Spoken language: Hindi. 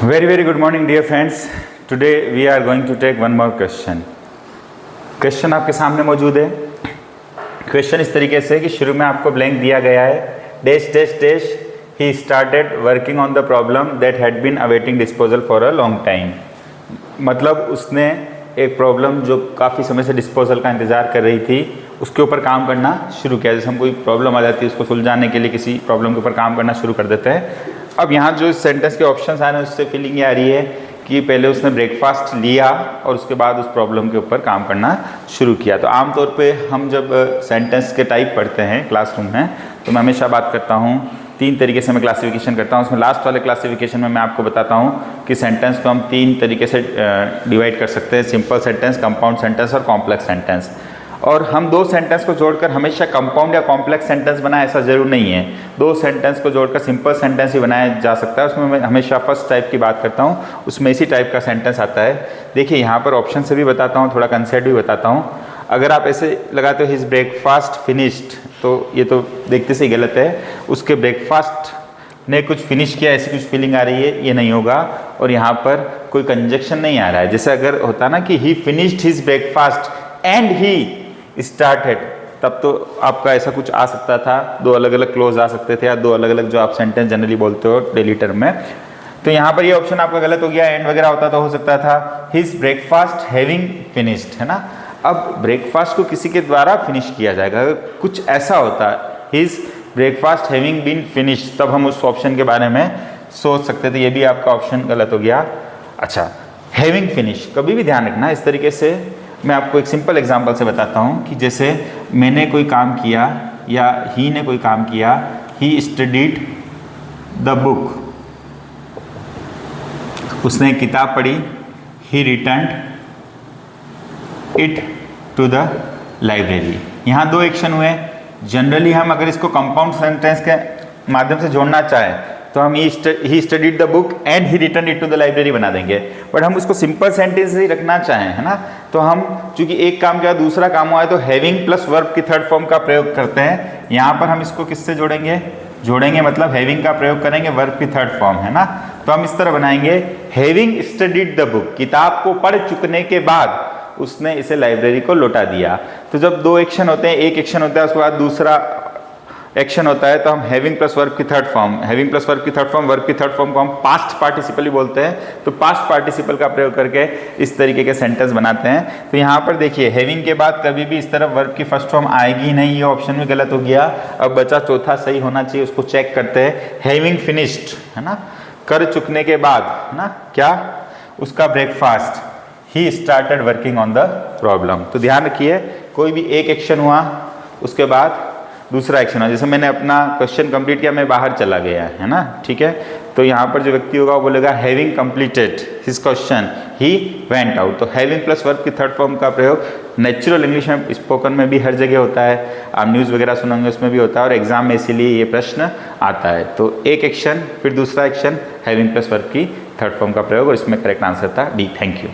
Very good morning dear friends. Today we are going to take one more question. Question आपके सामने मौजूद है. क्वेश्चन इस तरीके से कि शुरू में आपको ब्लैंक दिया गया है. Dash dash dash he started working on the problem that had been awaiting disposal for a long time. मतलब उसने एक प्रॉब्लम जो काफ़ी समय से डिस्पोजल का इंतज़ार कर रही थी उसके ऊपर काम करना शुरू किया. जैसे हम कोई प्रॉब्लम आ जाती है उसको सुलझाने के लिए किसी प्रॉब्लम के ऊपर काम करना शुरू कर देते हैं. अब यहाँ जो सेंटेंस के ऑप्शंस आ रहे हैं उससे फीलिंग ये आ रही है कि पहले उसने ब्रेकफास्ट लिया और उसके बाद उस प्रॉब्लम के ऊपर काम करना शुरू किया. तो आमतौर पे हम जब सेंटेंस के टाइप पढ़ते हैं क्लासरूम में तो मैं हमेशा बात करता हूँ 3 तरीके से मैं क्लासिफिकेशन करता हूँ. उसमें लास्ट वाले क्लासिफिकेशन में मैं आपको बताता हूँ कि सेंटेंस को हम 3 तरीके से डिवाइड कर सकते हैं. सिंपल सेंटेंस, कंपाउंड सेंटेंस और कॉम्प्लेक्स सेंटेंस. और हम 2 सेंटेंस को जोड़कर हमेशा कंपाउंड या कॉम्प्लेक्स सेंटेंस बनाए ऐसा ज़रूर नहीं है. 2 सेंटेंस को जोड़कर सिंपल सेंटेंस ही बनाया जा सकता है. उसमें मैं हमेशा फर्स्ट टाइप की बात करता हूँ, उसमें इसी टाइप का सेंटेंस आता है. देखिए यहाँ पर ऑप्शन से भी बताता हूँ, थोड़ा कंसेप्ट भी बताता हूँ. अगर आप ऐसे लगाते हो हिज ब्रेकफास्ट फिनिश्ड तो ये तो देखते से ही गलत है. उसके ब्रेकफास्ट ने कुछ फिनिश किया ऐसी कुछ फीलिंग आ रही है, ये नहीं होगा. और यहाँ पर कोई कंजक्शन नहीं आ रहा है. जैसे अगर होता ना कि ही finished his breakfast and he started, तब तो आपका ऐसा कुछ आ सकता था. 2 अलग अलग क्लोज आ सकते थे या 2 अलग अलग जो आप सेंटेंस जनरली बोलते हो डेली टर्म में. तो यहाँ पर ये ऑप्शन आपका गलत हो गया. एंड वगैरह होता तो हो सकता था हिज ब्रेकफास्ट हैविंग फिनिश्ड, है ना. अब ब्रेकफास्ट को किसी के द्वारा फिनिश किया जाएगा. अगर कुछ ऐसा होता his breakfast having been finished तब हम उस ऑप्शन के बारे में सोच सकते थे. ये भी आपका ऑप्शन गलत हो गया. अच्छा, हैविंग फिनिश कभी भी ध्यान रखना. इस तरीके से मैं आपको एक सिंपल एग्जांपल से बताता हूँ कि जैसे मैंने कोई काम किया या ही ने कोई काम किया. ही स्टडीड द बुक, उसने एक किताब पढ़ी. He returned it to the library. यहाँ 2 एक्शन हुए. जनरली हम अगर इसको कंपाउंड सेंटेंस के माध्यम से जोड़ना चाहें तो हम he studied the book and he return it to the library बना देंगे. बट हम उसको सिंपल सेंटेंस ही रखना चाहें, है ना, तो हम चूंकि एक काम के बाद दूसरा काम हुआ है तो हैविंग प्लस वर्ब की थर्ड फॉर्म का प्रयोग करते हैं. यहाँ पर हम इसको किससे जोड़ेंगे मतलब हैविंग का प्रयोग करेंगे वर्ब की थर्ड फॉर्म, है ना. तो हम इस तरह बनाएंगे हैविंग स्टडीड द बुक, किताब को पढ़ चुकने के बाद उसने इसे लाइब्रेरी को लौटा दिया. तो जब 2 एक्शन होते हैं, एक एक्शन होता है उसके बाद दूसरा एक्शन होता है, तो हम हैविंग प्लस वर्ब की third form, having plus verb की थर्ड फॉर्म, वर्ब की थर्ड फॉर्म को हम पास्ट पार्टिसिपल ही बोलते हैं. तो पास्ट पार्टिसिपल का प्रयोग करके इस तरीके के सेंटेंस बनाते हैं. तो यहाँ पर देखिए हैविंग के बाद कभी भी इस तरह वर्ब की फर्स्ट फॉर्म आएगी नहीं. ये ऑप्शन भी गलत हो गया. अब बचा चौथा सही होना चाहिए, उसको चेक करते हैं. हैविंग फिनिश्ड, है ना, कर चुकने के बाद, है ना, क्या उसका breakfast. He started working on the problem. तो ध्यान रखिए कोई भी एक एक्शन हुआ उसके बाद दूसरा एक्शन है. जैसे मैंने अपना क्वेश्चन कंप्लीट किया, मैं बाहर चला गया, है ना, ठीक है. तो यहाँ पर जो व्यक्ति होगा वो बोलेगा having completed his question he went out. तो हैविंग प्लस वर्ब की थर्ड फॉर्म का प्रयोग नेचुरल इंग्लिश में, स्पोकन में भी हर जगह होता है. आप न्यूज़ वगैरह सुनेंगे उसमें भी होता है और एग्जाम में इसीलिए ये प्रश्न आता है. तो एक एक्शन फिर दूसरा एक्शन, हैविंग प्लस वर्ब की थर्ड फॉर्म का प्रयोग, और इसमें करेक्ट आंसर था डी. Thank you.